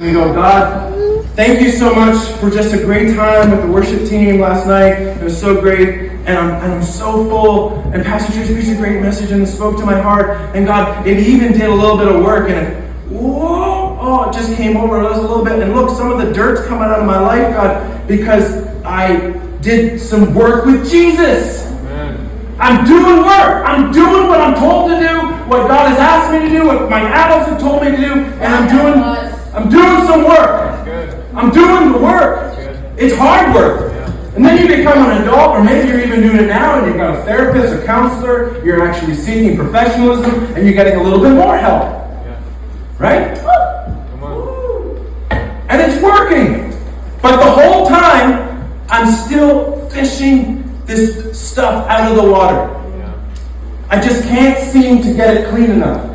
We go, God, thank you so much for just a great time with the worship team last night. It was so great, and I'm so full. And Pastor Drew preached a great message, and it spoke to my heart. And God, it even did a little bit of work, and it just came over us a little bit. And look, some of the dirt's coming out of my life, God, because I did some work with Jesus. Amen. I'm doing work. I'm doing what I'm told to do, what God has asked me to do, what my adults have told me to do, and I'm doing some work. I'm doing the work. It's hard work. And then you become an adult, or maybe you're even doing it now, and you've got a therapist, a counselor, you're actually seeking professionalism, and you're getting a little bit more help. Right? Come on. And it's working. But the whole time, I'm still fishing this stuff out of the water. I just can't seem to get it clean enough.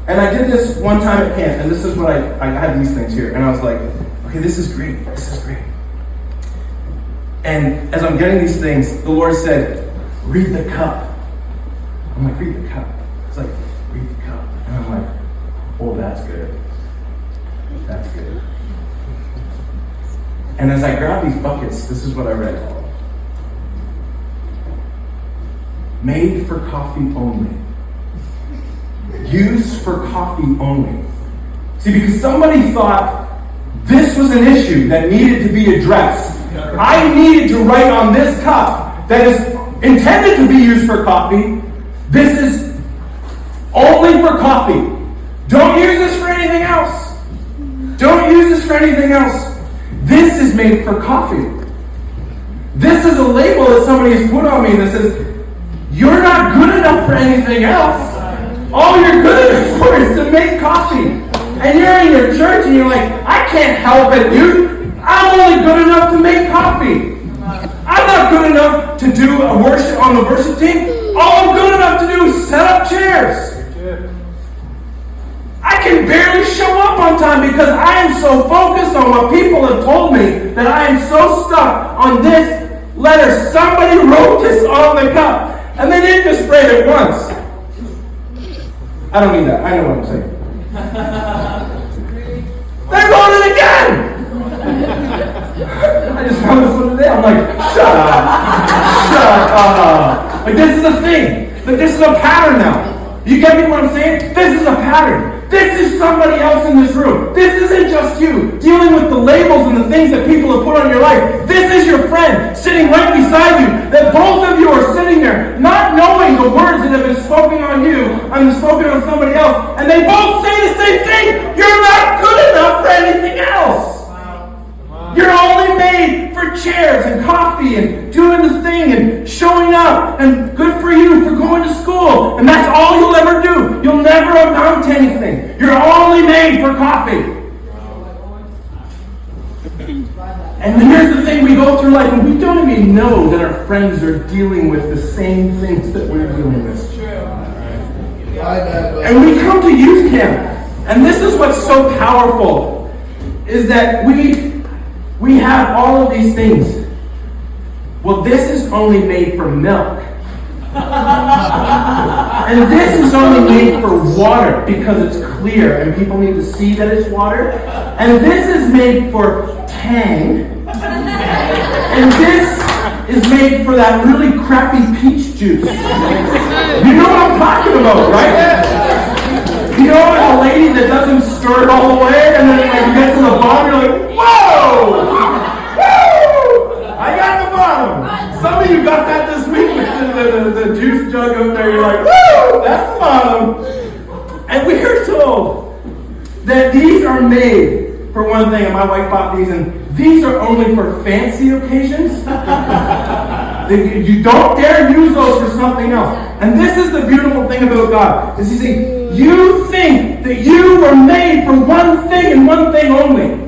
And I did this one time at camp, and this is what I had these things here, and I was like, okay, this is great. And as I'm getting these things, the Lord said, read the cup. I'm like, read the cup. It's like, read the cup. And I'm like, oh, that's good. That's good. And as I grabbed these buckets, this is what I read. Made for coffee only. Used for coffee only. See, because somebody thought this was an issue that needed to be addressed. I needed to write on this cup that is intended to be used for coffee. This is only for coffee. Don't use this for anything else. Don't use this for anything else. This is made for coffee. This is a label that somebody has put on me that says, you're not good enough for anything else. All you're good enough for is to make coffee. And you're in your church and you're like, I can't help it, dude. I'm only good enough to make coffee. I'm not good enough to do a worship on the worship team. All I'm good enough to do is set up chairs. I can barely show up on time because I am so focused on what people have told me that I am so stuck on this letter. Somebody wrote this on the cup. And they didn't just sprayed it once. I don't mean that. I know what I'm saying. They're going it again! I just found this one today. I'm like, shut up. Like, this is a thing. Like, this is a pattern now. You get me what I'm saying? This is a pattern. This is somebody else in this room. This isn't just you dealing with the labels and the things that people have put on your life. This is your friend sitting right beside you. That both of you are sitting there, not knowing the words that have been spoken on you and spoken on somebody else. And they both say the same thing. You're not good enough for anything else. You're only made for chairs and coffee and doing the thing and showing up, and good for you for going to school. And that's all you'll ever do. You'll never amount to anything. You're only made for coffee. And then here's the thing, we go through life and we don't even know that our friends are dealing with the same things that we're dealing with. And we come to youth camp, and this is what's so powerful, is that we have all of these things. Well, this is only made for milk. And this is only made for water because it's clear and people need to see that it's water. And this is made for tang. And this is made for that really crappy peach juice. You know what I'm talking about, right? You know a lady that doesn't stir it all the way, and then you get to the bottom, you're like, whoa! Woo! I got the bottom. Some of you got that this week with the juice jug up there. You're like, woo! That's the bottom. And we are told that these are made for one thing, and my wife bought these, and these are only for fancy occasions. You don't dare use those for something else. And this is the beautiful thing about God. Is you see, you think that you were made for one thing and one thing only.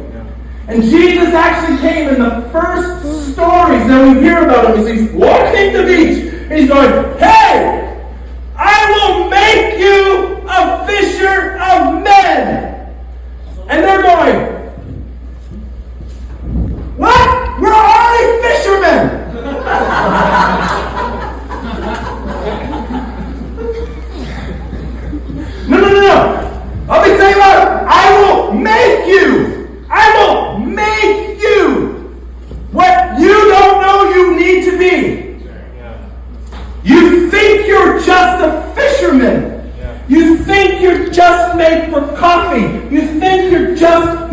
And Jesus actually came in the first stories that we hear about him. He's walking the beach. And he's going, hey, I will make you a fisher of men. And they're going, what? We're already fishermen. No. Let me tell you what. I will make you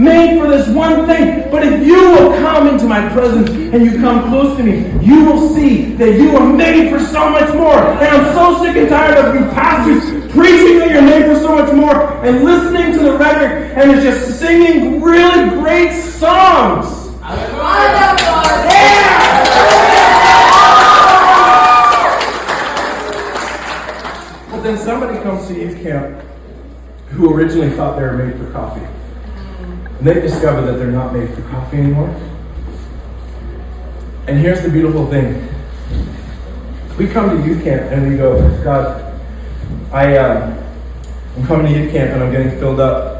made for this one thing. But if you will come into my presence and you come close to me, you will see that you are made for so much more. And I'm so sick and tired of you pastors preaching that you're made for so much more and listening to the rhetoric and is just singing really great songs. But then somebody comes to youth camp who originally thought they were made for coffee. And they discover that they're not made for coffee anymore. And here's the beautiful thing. We come to youth camp and we go, God, I'm coming to youth camp and I'm getting filled up.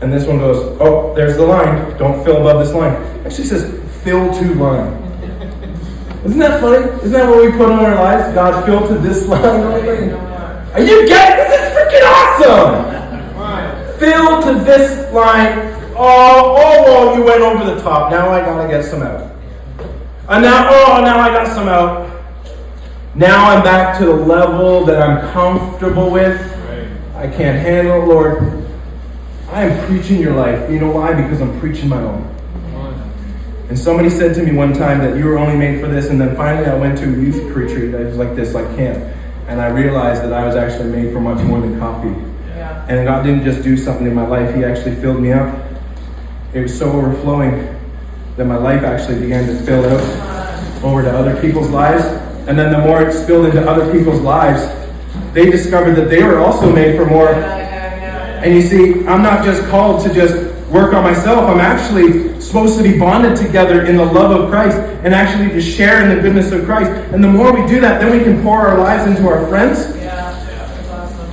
And this one goes, oh, there's the line. Don't fill above this line. It actually says, fill to line. Isn't that funny? Isn't that what we put on our lives? God, fill to this line. Are you getting this? Is freaking awesome. Fill to this line. Oh, you went over the top. Now I gotta get some out. Now I got some out. Now I'm back to the level that I'm comfortable with. I can't handle it, Lord. I am preaching your life. You know why? Because I'm preaching my own. And somebody said to me one time that you were only made for this, and then finally I went to a youth retreat. It was like this, like camp. And I realized that I was actually made for much more than coffee. Yeah. And God didn't just do something in my life. He actually filled me up. It was so overflowing that my life actually began to spill out over to other people's lives. And then the more it spilled into other people's lives, they discovered that they were also made for more. And you see, I'm not just called to just work on myself. I'm actually supposed to be bonded together in the love of Christ and actually to share in the goodness of Christ. And the more we do that, then we can pour our lives into our friends. That's awesome.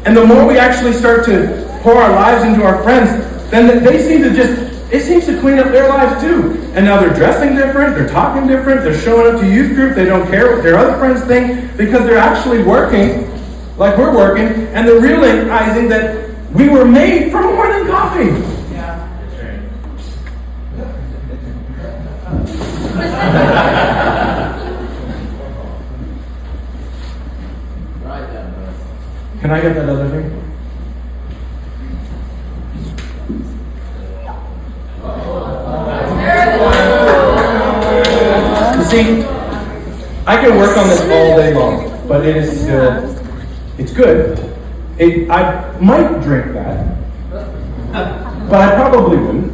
And the more we actually start to pour our lives into our friends, then they seem to it seems to clean up their lives too. And now they're dressing different, they're talking different, they're showing up to youth group, they don't care what their other friends think because they're actually working like we're working, and they're realizing that we were made for more than coffee. Yeah. Can I get that other thing? You see, I can work on this all day long, but it is still, it's good. I might drink that, but I probably wouldn't.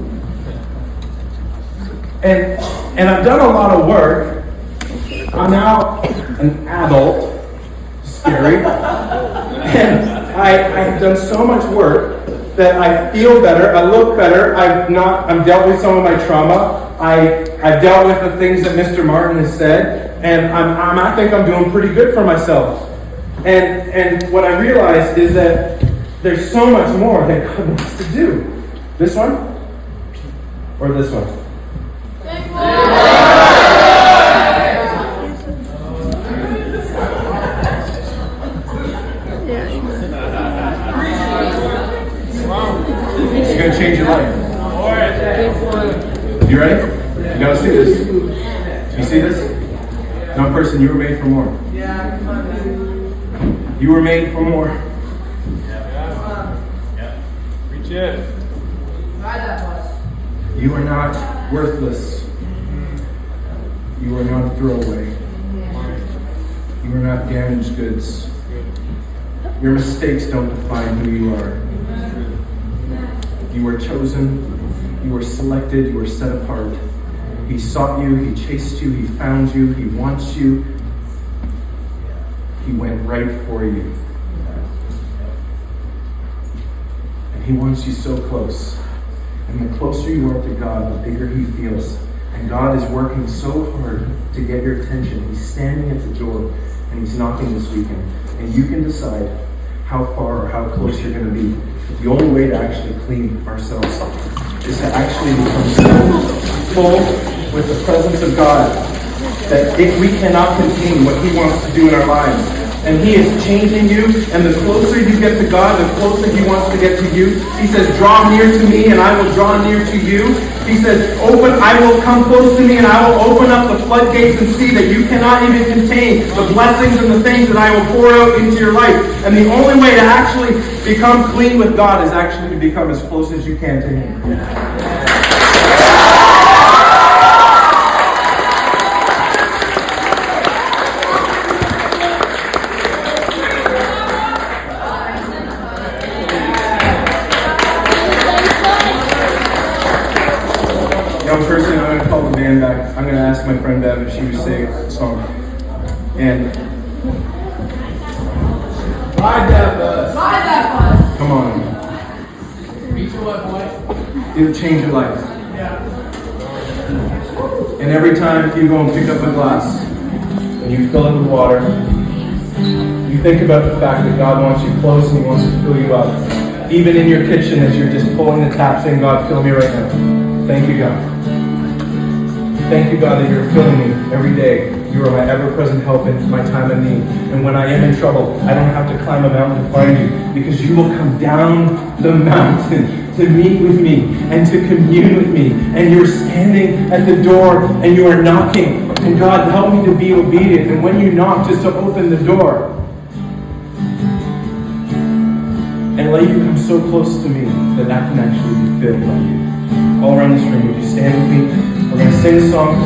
And I've done a lot of work. I'm now an adult, scary, and I've done so much work that I feel better, I look better. I'm dealt with some of my trauma. I've dealt with the things that Mr. Martin has said, and I think I'm doing pretty good for myself. And what I realized is that there's so much more that God wants to do. This one? Or this one? It's going to change your life. You ready? You got to see this. You see this? Young person, you were made for more. Yeah, come on, man. You were made for more. Yeah. Reach it. You are not worthless. You are not a throwaway. You are not damaged goods. Your mistakes don't define who you are. You were chosen. You were selected. You were set apart. He sought you. He chased you. He found you. He wants you. He went right for you. And he wants you so close. And the closer you are to God, the bigger he feels. And God is working so hard to get your attention. He's standing at the door and he's knocking this weekend. And you can decide how far or how close you're going to be. But the only way to actually clean ourselves is to actually become so full with the presence of God that if we cannot contain what he wants to do in our lives, And He is changing you. And the closer you get to God, the closer He wants to get to you. He says, draw near to me and I will draw near to you. He says, I will come close to me and I will open up the floodgates and see that you cannot even contain the blessings and the things that I will pour out into your life. And the only way to actually become clean with God is actually to become as close as you can to Him. Young person, I'm going to call the band back. I'm going to ask my friend Bev if she would sing a song. And ride that bus. Ride that bus. Come on. Reach your what, boy? It'll change your life. Yeah. And every time you go and pick up a glass and you fill it with water, you think about the fact that God wants you close and He wants to fill you up. Even in your kitchen as you're just pulling the tap saying, God, fill me right now. Thank you, God. Thank you, God, that you're filling me every day. You are my ever-present help in my time of need. And when I am in trouble, I don't have to climb a mountain to find you, because you will come down the mountain to meet with me and to commune with me. And you're standing at the door and you are knocking. And God, help me to be obedient. And when you knock, just to open the door. And let you come so close to me that I can actually be filled by you. All around this room, would you stand with me? We're going to sing a song.